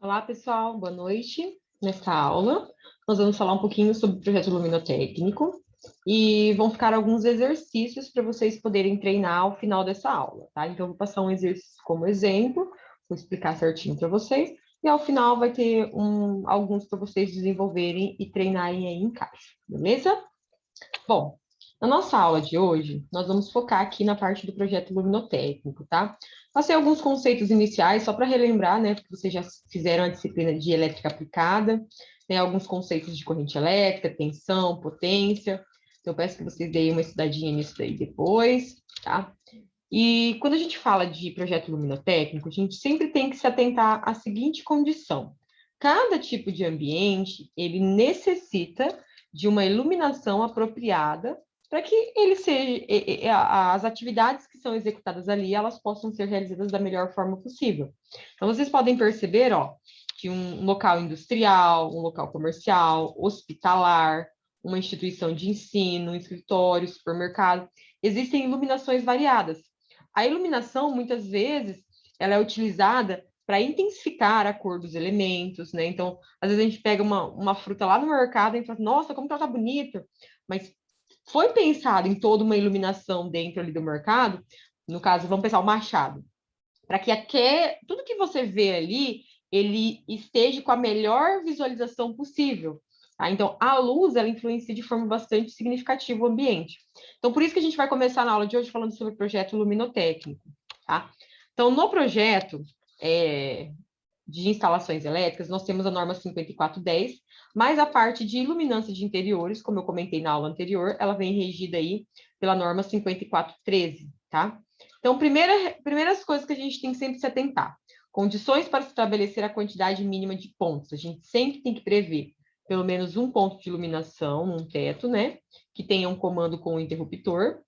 Olá, pessoal, boa noite. Nesta aula, nós vamos falar um pouquinho sobre o projeto luminotécnico e vão ficar alguns exercícios para vocês poderem treinar ao final dessa aula, tá? Então, eu vou passar um exercício como exemplo, vou explicar certinho para vocês, e ao final vai ter alguns para vocês desenvolverem e treinarem aí em casa, beleza? Bom, na nossa aula de hoje, nós vamos focar aqui na parte do projeto luminotécnico, tá? Passei alguns conceitos iniciais, só para relembrar, né? Porque vocês já fizeram a disciplina de elétrica aplicada, tem alguns conceitos de corrente elétrica, tensão, potência. Então, eu peço que vocês deem uma estudadinha nisso daí depois, tá? E quando a gente fala de projeto luminotécnico, a gente sempre tem que se atentar à seguinte condição: cada tipo de ambiente, ele necessita de uma iluminação apropriada para que ele seja, as atividades que são executadas ali, elas possam ser realizadas da melhor forma possível. Então, vocês podem perceber, ó, que um local industrial, um local comercial, hospitalar, uma instituição de ensino, um escritório, supermercado, existem iluminações variadas. A iluminação, muitas vezes, ela é utilizada para intensificar a cor dos elementos, né? Então, às vezes a gente pega uma fruta lá no mercado e fala, nossa, como que ela tá bonita! Mas foi pensado em toda uma iluminação dentro ali do mercado, no caso, vamos pensar o machado, para que tudo que você vê ali, ele esteja com a melhor visualização possível. Tá? Então, a luz, ela influencia de forma bastante significativa o ambiente. Então, por isso que a gente vai começar na aula de hoje falando sobre o projeto luminotécnico. Tá? Então, no projeto de instalações elétricas, nós temos a norma 5410, mas a parte de iluminância de interiores, como eu comentei na aula anterior, ela vem regida aí pela norma 5413, tá? Então, primeiras coisas que a gente tem que sempre se atentar. Condições para estabelecer a quantidade mínima de pontos. A gente sempre tem que prever pelo menos um ponto de iluminação num teto, né? Que tenha um comando com o interruptor.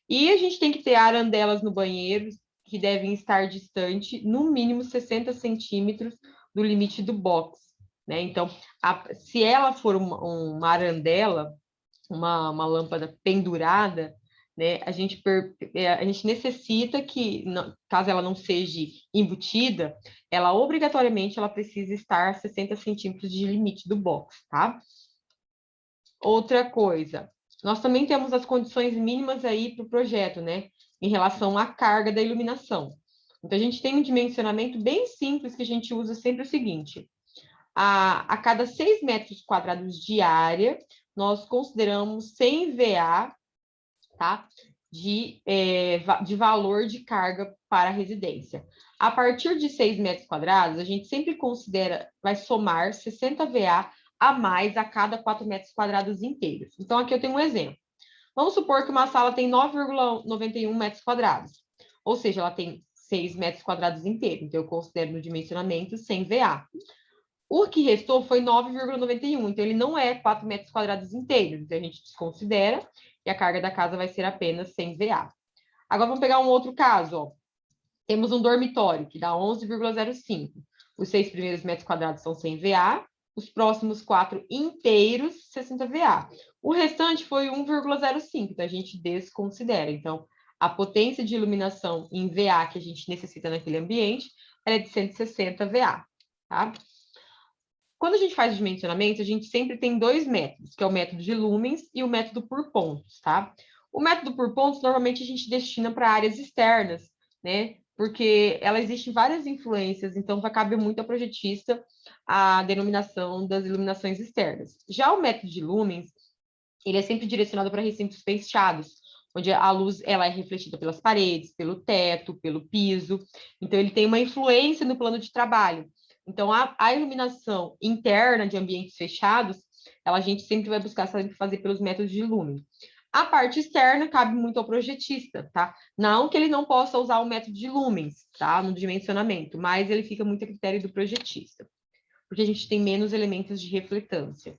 E a gente tem que ter arandelas no banheiro que devem estar distante, no mínimo 60 centímetros do limite do box, né? Então, se ela for uma arandela, uma lâmpada pendurada, né, a gente necessita que, caso ela não seja embutida, ela obrigatoriamente ela precisa estar a 60 centímetros de limite do box, tá? Outra coisa, nós também temos as condições mínimas aí para o projeto, né, em relação à carga da iluminação. Então, a gente tem um dimensionamento bem simples que a gente usa sempre o seguinte: a cada 6 metros quadrados de área, nós consideramos 100 VA, tá? De valor de carga para a residência. A partir de 6 metros quadrados, a gente sempre considera, vai somar 60 VA a mais a cada 4 metros quadrados inteiros. Então, aqui eu tenho um exemplo. Vamos supor que uma sala tem 9,91 metros quadrados, ou seja, ela tem 6 metros quadrados inteiros, então eu considero no dimensionamento 100 VA. O que restou foi 9,91, então ele não é 4 metros quadrados inteiros, então a gente desconsidera e a carga da casa vai ser apenas 100 VA. Agora vamos pegar um outro caso, ó. Temos um dormitório que dá 11,05. Os 6 primeiros metros quadrados são 100 VA, os próximos 4 inteiros, 60 VA. O restante foi 1,05, então a gente desconsidera. Então, a potência de iluminação em VA que a gente necessita naquele ambiente é de 160 VA, tá? Quando a gente faz o dimensionamento, a gente sempre tem dois métodos, que é o método de lumens e o método por pontos, tá? O método por pontos, normalmente a gente destina para áreas externas, né? Porque ela existe várias influências, então vai caber muito ao projetista a denominação das iluminações externas. Já o método de lumens, ele é sempre direcionado para recintos fechados, onde a luz ela é refletida pelas paredes, pelo teto, pelo piso. Então, ele tem uma influência no plano de trabalho. Então, a iluminação interna de ambientes fechados, a gente sempre vai buscar sempre fazer pelos métodos de lumen. A parte externa cabe muito ao projetista, tá? Não que ele não possa usar o método de lumens, tá? No dimensionamento, mas ele fica muito a critério do projetista, porque a gente tem menos elementos de refletância.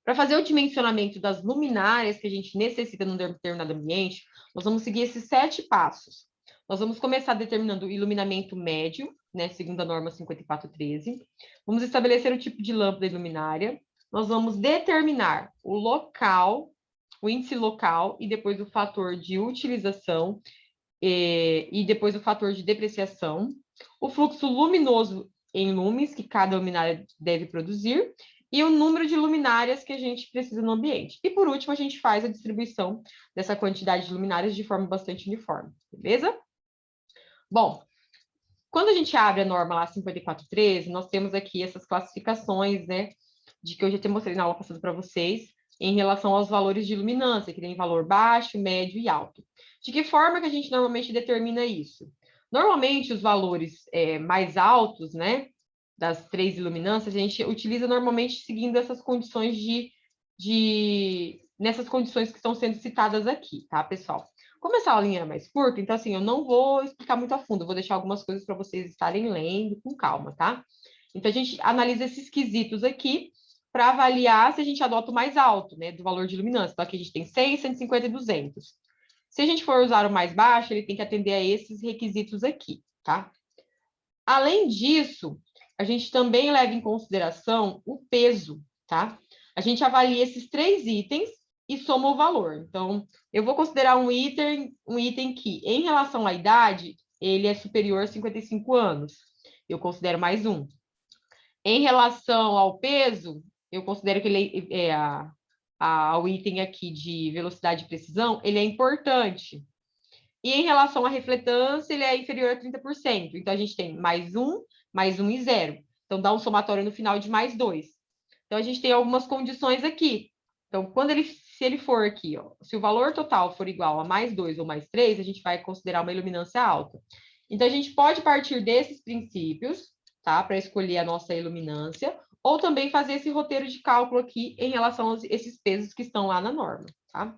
Para fazer o dimensionamento das luminárias que a gente necessita num determinado ambiente, nós vamos seguir esses 7 passos. Nós vamos começar determinando o iluminamento médio, né, segundo a norma 5413. Vamos estabelecer o tipo de lâmpada iluminária. Nós vamos determinar o local, o índice local e depois o fator de utilização e depois o fator de depreciação. O fluxo luminoso em lumes que cada luminária deve produzir e o número de luminárias que a gente precisa no ambiente. E, por último, a gente faz a distribuição dessa quantidade de luminárias de forma bastante uniforme, beleza? Bom, quando a gente abre a norma lá 5413, nós temos aqui essas classificações, né, de que eu já te mostrei na aula passada para vocês, em relação aos valores de luminância, que tem valor baixo, médio e alto. De que forma que a gente normalmente determina isso? Normalmente, os valores mais altos, né, das 3 iluminâncias, a gente utiliza normalmente seguindo essas condições nessas condições que estão sendo citadas aqui, tá, pessoal? Como essa aulinha é mais curta, então, assim, eu não vou explicar muito a fundo, eu vou deixar algumas coisas para vocês estarem lendo com calma, tá? Então, a gente analisa esses quesitos aqui para avaliar se a gente adota o mais alto, né, do valor de luminância. Então, aqui a gente tem 100, 150 e 200. Se a gente for usar o mais baixo, ele tem que atender a esses requisitos aqui, tá? Além disso, a gente também leva em consideração o peso, tá? A gente avalia esses 3 itens e soma o valor. Então, eu vou considerar um item que, em relação à idade, ele é superior a 55 anos. Eu considero mais um. Em relação ao peso, eu considero que ele ao item aqui de velocidade e precisão, ele é importante. E em relação à refletância, ele é inferior a 30%. Então, a gente tem mais um e zero. Então, dá um somatório no final de mais 2. Então, a gente tem algumas condições aqui. Então, se ele for aqui, ó, se o valor total for igual a mais 2 ou mais 3, a gente vai considerar uma iluminância alta. Então, a gente pode partir desses princípios, tá? Para escolher a nossa iluminância, ou também fazer esse roteiro de cálculo aqui em relação a esses pesos que estão lá na norma, tá?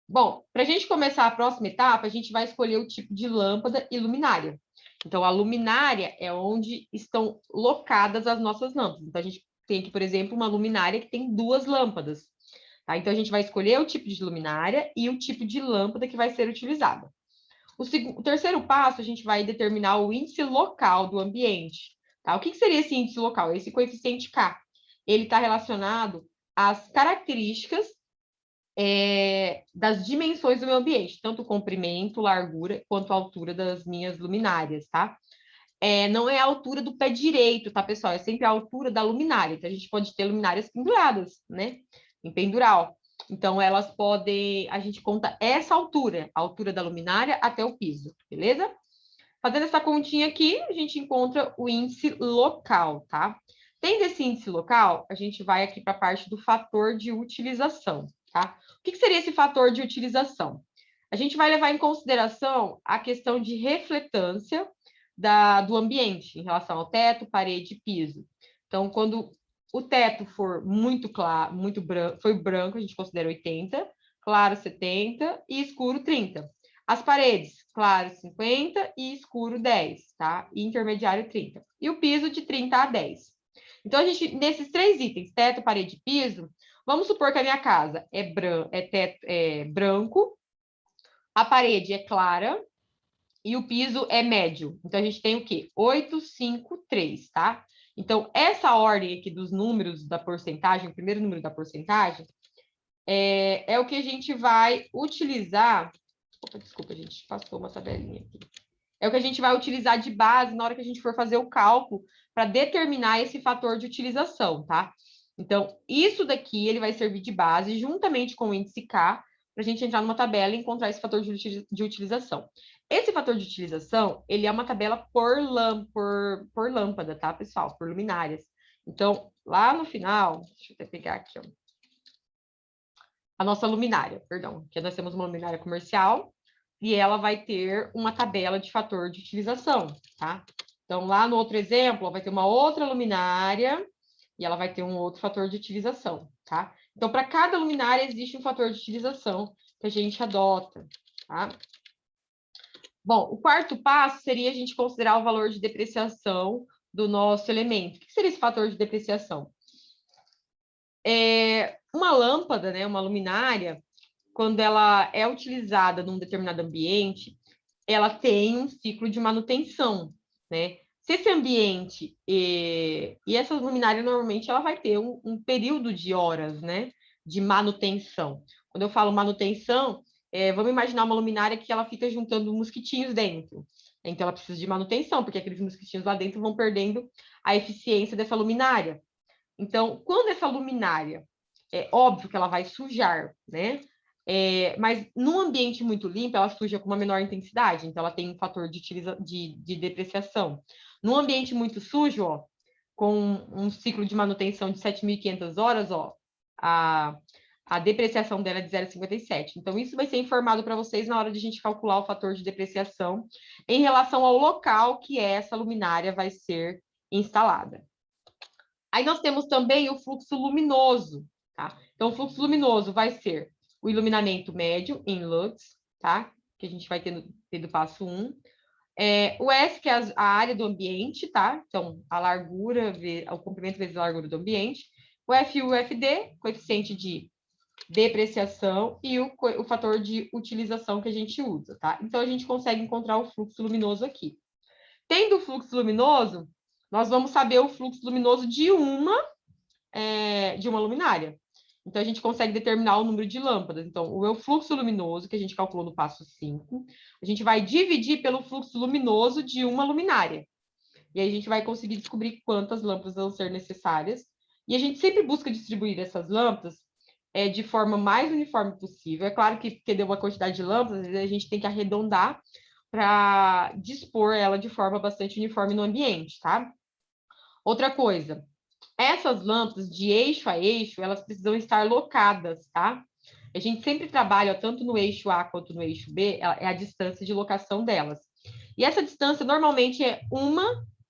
Bom, para a gente começar a próxima etapa, a gente vai escolher o tipo de lâmpada e luminária. Então, a luminária é onde estão locadas as nossas lâmpadas. Então, a gente tem aqui, por exemplo, uma luminária que tem 2 lâmpadas. Tá? Então, a gente vai escolher o tipo de luminária e o tipo de lâmpada que vai ser utilizada. O terceiro passo, a gente vai determinar o índice local do ambiente. Tá? O que seria esse índice local? Esse coeficiente K. Ele está relacionado às características das dimensões do meu ambiente, tanto o comprimento, largura, quanto a altura das minhas luminárias, tá? Não é a altura do pé direito, tá, pessoal? É sempre a altura da luminária. Então, a gente pode ter luminárias penduradas, né? Em pendural. Então, a gente conta essa altura, a altura da luminária até o piso, beleza? Fazendo essa continha aqui, a gente encontra o índice local, tá? Tendo esse índice local, a gente vai aqui para a parte do fator de utilização, tá? O que seria esse fator de utilização? A gente vai levar em consideração a questão de refletância do ambiente em relação ao teto, parede e piso. Então, quando o teto for muito claro, muito branco, foi branco, a gente considera 80, claro 70 e escuro 30. As paredes, claro 50 e escuro 10, tá? E intermediário 30. E o piso de 30 a 10. Então, a gente, nesses 3 itens, teto, parede e piso, vamos supor que a minha casa é branco, a parede é clara e o piso é médio. Então, a gente tem o quê? 8, 5, 3, tá? Então, essa ordem aqui dos números da porcentagem, o primeiro número da porcentagem, é o que a gente vai utilizar. Opa, desculpa, a gente passou uma tabelinha aqui. É o que a gente vai utilizar de base na hora que a gente for fazer o cálculo para determinar esse fator de utilização, tá? Então, isso daqui ele vai servir de base juntamente com o índice K para a gente entrar numa tabela e encontrar esse fator de utilização. Esse fator de utilização, ele é uma tabela por lâmpada, tá, pessoal? Por luminárias. Então, lá no final, deixa eu até pegar aqui, ó. A nossa luminária, perdão, que nós temos uma luminária comercial e ela vai ter uma tabela de fator de utilização, tá? Então, lá no outro exemplo, vai ter uma outra luminária e ela vai ter um outro fator de utilização, tá? Então, para cada luminária existe um fator de utilização que a gente adota, tá? Bom, o quarto passo seria a gente considerar o valor de depreciação do nosso elemento. O que seria esse fator de depreciação? Uma lâmpada, né, uma luminária, quando ela é utilizada num determinado ambiente, ela tem um ciclo de manutenção, né? Se esse ambiente e essa luminária normalmente ela vai ter um período de horas, né, de manutenção. Quando eu falo manutenção, vamos imaginar uma luminária que ela fica juntando mosquitinhos dentro. Então, ela precisa de manutenção, porque aqueles mosquitinhos lá dentro vão perdendo a eficiência dessa luminária. Então, quando essa luminária, é óbvio que ela vai sujar, né? Mas num ambiente muito limpo, ela suja com uma menor intensidade, então ela tem um fator de depreciação. Num ambiente muito sujo, ó, com um ciclo de manutenção de 7.500 horas, ó, a depreciação dela é de 0,57. Então, isso vai ser informado para vocês na hora de a gente calcular o fator de depreciação em relação ao local que essa luminária vai ser instalada. Aí nós temos também o fluxo luminoso, tá? Então, o fluxo luminoso vai ser o iluminamento médio em lux, tá? Que a gente vai ter do passo 1. O S, que é a área do ambiente, tá? Então, a largura, o comprimento vezes a largura do ambiente. O F e o FD, coeficiente de depreciação, e o fator de utilização que a gente usa, tá? Então, a gente consegue encontrar o fluxo luminoso aqui. Tendo o fluxo luminoso, nós vamos saber o fluxo luminoso de uma luminária. Então, a gente consegue determinar o número de lâmpadas. Então, o fluxo luminoso, que a gente calculou no passo 5, a gente vai dividir pelo fluxo luminoso de uma luminária. E aí a gente vai conseguir descobrir quantas lâmpadas vão ser necessárias. E a gente sempre busca distribuir essas lâmpadas de forma mais uniforme possível. É claro que, porque deu uma quantidade de lâmpadas, a gente tem que arredondar para dispor ela de forma bastante uniforme no ambiente, tá? Outra coisa, essas lâmpadas de eixo a eixo, elas precisam estar locadas, tá? A gente sempre trabalha tanto no eixo A quanto no eixo B, é a distância de locação delas. E essa distância normalmente é 1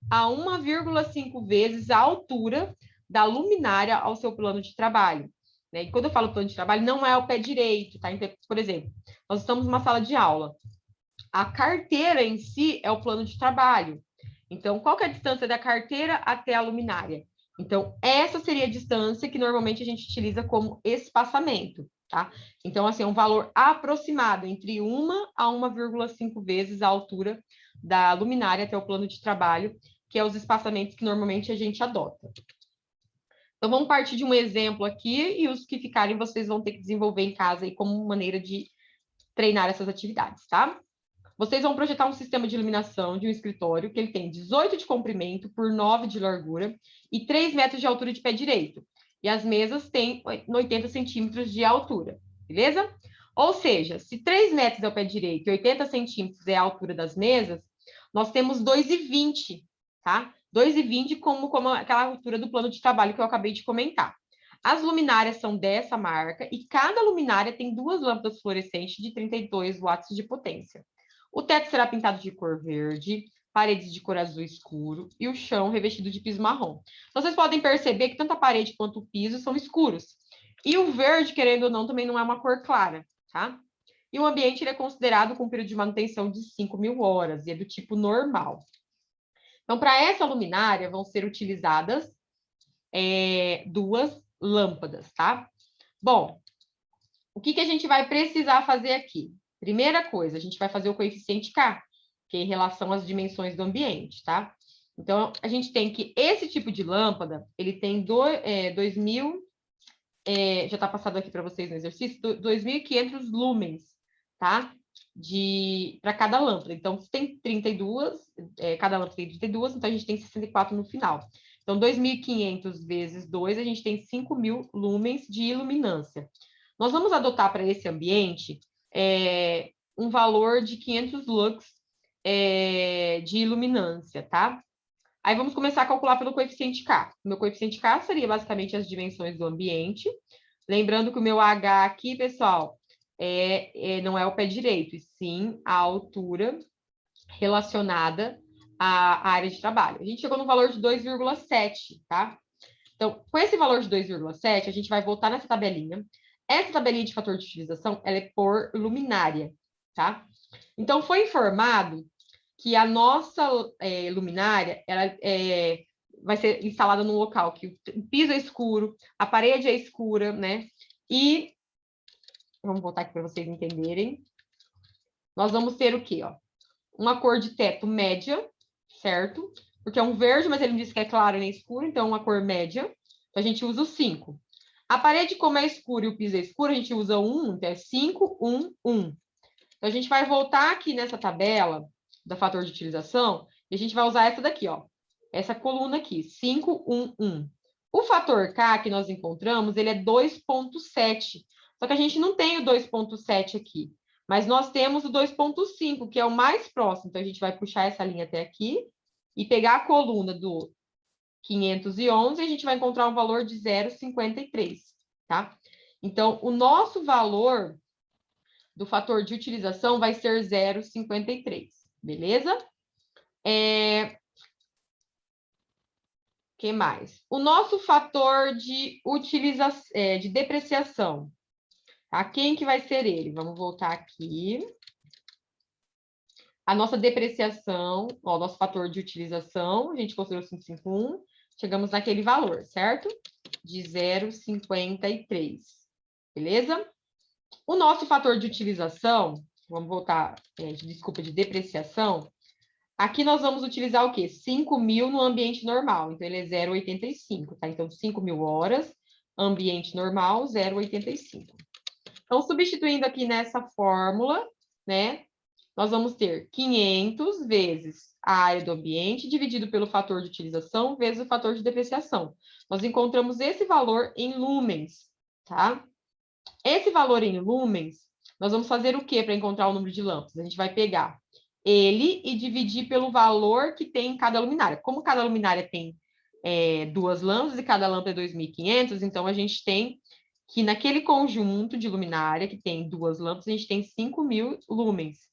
a 1,5 vezes a altura da luminária ao seu plano de trabalho. Né? E quando eu falo plano de trabalho, não é o pé direito, tá? Então, por exemplo, nós estamos numa sala de aula. A carteira em si é o plano de trabalho. Então, qual que é a distância da carteira até a luminária? Então, essa seria a distância que normalmente a gente utiliza como espaçamento, tá? Então, assim, é um valor aproximado entre 1 a 1,5 vezes a altura da luminária até o plano de trabalho, que é os espaçamentos que normalmente a gente adota. Então, vamos partir de um exemplo aqui e os que ficarem vocês vão ter que desenvolver em casa aí como maneira de treinar essas atividades, tá? Vocês vão projetar um sistema de iluminação de um escritório que ele tem 18 de comprimento por 9 de largura e 3 metros de altura de pé direito. E as mesas têm 80 centímetros de altura, beleza? Ou seja, se 3 metros é o pé direito e 80 centímetros é a altura das mesas, nós temos 2,20, tá? 2,20 como aquela altura do plano de trabalho que eu acabei de comentar. As luminárias são dessa marca e cada luminária tem 2 lâmpadas fluorescentes de 32 watts de potência. O teto será pintado de cor verde, paredes de cor azul escuro e o chão revestido de piso marrom. Então, vocês podem perceber que tanto a parede quanto o piso são escuros. E o verde, querendo ou não, também não é uma cor clara, tá? E o ambiente ele é considerado com um período de manutenção de 5.000 horas e é do tipo normal. Então, para essa luminária vão ser utilizadas 2 lâmpadas, tá? Bom, o que a gente vai precisar fazer aqui? Primeira coisa, a gente vai fazer o coeficiente K, que é em relação às dimensões do ambiente, tá? Então, a gente tem que esse tipo de lâmpada, ele tem 2.000, já está passado aqui para vocês no exercício, 2.500 lumens, tá? Para cada lâmpada. Então, se tem 32, cada lâmpada tem 32, então a gente tem 64 no final. Então, 2.500 vezes 2, a gente tem 5.000 lumens de iluminância. Nós vamos adotar para esse ambiente um valor de 500 lux de iluminância, tá? Aí vamos começar a calcular pelo coeficiente K. O meu coeficiente K seria basicamente as dimensões do ambiente. Lembrando que o meu H aqui, pessoal, não é o pé direito, e sim a altura relacionada à área de trabalho. A gente chegou no valor de 2,7, tá? Então, com esse valor de 2,7, a gente vai voltar nessa tabelinha. Essa tabelinha de fator de utilização, ela é por luminária, tá? Então, foi informado que a nossa luminária, ela vai ser instalada num local que o piso é escuro, a parede é escura, né? E, vamos voltar aqui para vocês entenderem. Nós vamos ter o quê, ó? Uma cor de teto média, certo? Porque é um verde, mas ele diz que é claro e nem escuro, então uma cor média. Então, a gente usa o 5. A parede, como é escura e o piso é escuro, a gente usa 1, então é 5, 1, 1. Então, a gente vai voltar aqui nessa tabela da fator de utilização, e a gente vai usar essa daqui, ó. Essa coluna aqui, 511. O fator K que nós encontramos, ele é 2,7. Só que a gente não tem o 2,7 aqui. Mas nós temos o 2,5, que é o mais próximo. Então, a gente vai puxar essa linha até aqui e pegar a coluna do 511 e a gente vai encontrar um valor de 0,53, tá? Então, o nosso valor do fator de utilização vai ser 0,53, beleza? Que mais? O nosso fator de utilização, de depreciação, tá? Quem que vai ser ele? Vamos voltar aqui. A nossa depreciação, ó, o nosso fator de utilização, a gente considerou 551, chegamos naquele valor, certo? De 0,53, beleza? O nosso fator de utilização, vamos voltar, desculpa, de depreciação, aqui nós vamos utilizar o quê? 5.000 no ambiente normal, então ele é 0,85, tá? Então, 5.000 horas, ambiente normal, 0,85. Então, substituindo aqui nessa fórmula, né, nós vamos ter 500 vezes a área do ambiente dividido pelo fator de utilização vezes o fator de depreciação. Nós encontramos esse valor em lumens, tá? Esse valor em lumens, nós vamos fazer o quê para encontrar o número de lâmpadas? A gente vai pegar ele e dividir pelo valor que tem em cada luminária. Como cada luminária tem 2 lâmpadas e cada lâmpada é 2.500, então a gente tem que naquele conjunto de luminária que tem 2 lâmpadas, a gente tem 5.000 lumens.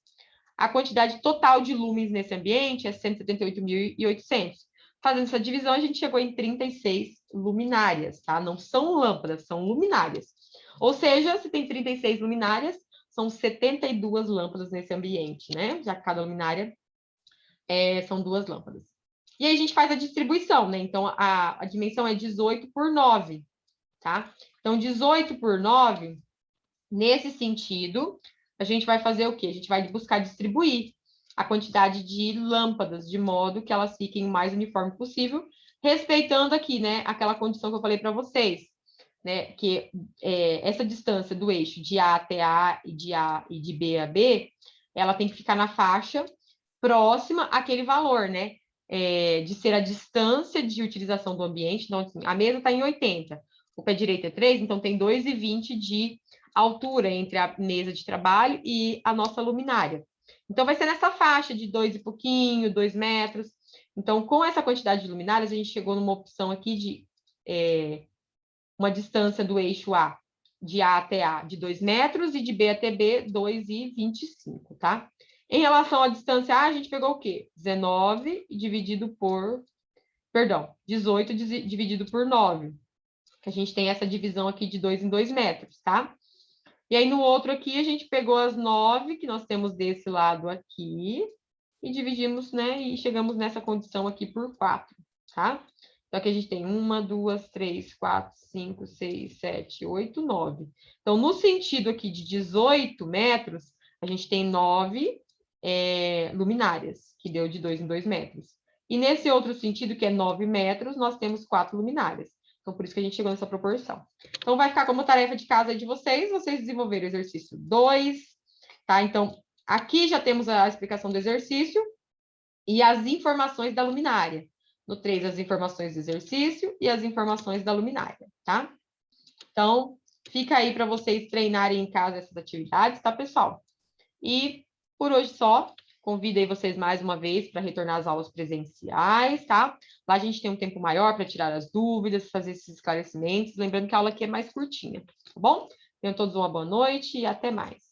A quantidade total de lumens nesse ambiente é 178.800. Fazendo essa divisão, a gente chegou em 36 luminárias, tá? Não são lâmpadas, são luminárias. Ou seja, se tem 36 luminárias, são 72 lâmpadas nesse ambiente, né? Já que cada luminária são 2 lâmpadas. E aí a gente faz a distribuição, né? Então, a dimensão é 18 por 9, tá? Então, 18 por 9, nesse sentido, a gente vai fazer o quê? A gente vai buscar distribuir a quantidade de lâmpadas, de modo que elas fiquem o mais uniforme possível, respeitando aqui, né, aquela condição que eu falei para vocês, né, que essa distância do eixo de A até A e de B a B, ela tem que ficar na faixa próxima àquele valor, né, de ser a distância de utilização do ambiente. Então, assim, a mesa está em 80, o pé direito é 3, então tem 2,20 de altura entre a mesa de trabalho e a nossa luminária. Então, vai ser nessa faixa de 2 e pouquinho, 2 metros. Então, com essa quantidade de luminárias, a gente chegou numa opção aqui de uma distância do eixo A, de A até A, de 2 metros, e de B até B, 2,25, tá? Em relação à distância A, a gente pegou o quê? 19 dividido por... Perdão, 18 dividido por 9. Que a gente tem essa divisão aqui de 2 em 2 metros, tá? E aí, no outro aqui, a gente pegou as 9 que nós temos desse lado aqui e dividimos, né? E chegamos nessa condição aqui por 4, tá? Então, aqui a gente tem 1, 2, 3, 4, 5, 6, 7, 8, 9. Então, no sentido aqui de 18 metros, a gente tem 9 luminárias, que deu de 2 em 2 metros. E nesse outro sentido, que é 9 metros, nós temos 4 luminárias. Então, por isso que a gente chegou nessa proporção. Então, vai ficar como tarefa de casa aí de vocês desenvolverem o exercício 2, tá? Então, aqui já temos a explicação do exercício e as informações da luminária. No 3, as informações do exercício e as informações da luminária, tá? Então, fica aí para vocês treinarem em casa essas atividades, tá, pessoal? E por hoje só. Convido aí vocês mais uma vez para retornar às aulas presenciais, tá? Lá a gente tem um tempo maior para tirar as dúvidas, fazer esses esclarecimentos. Lembrando que a aula aqui é mais curtinha, tá bom? Tenham todos uma boa noite e até mais.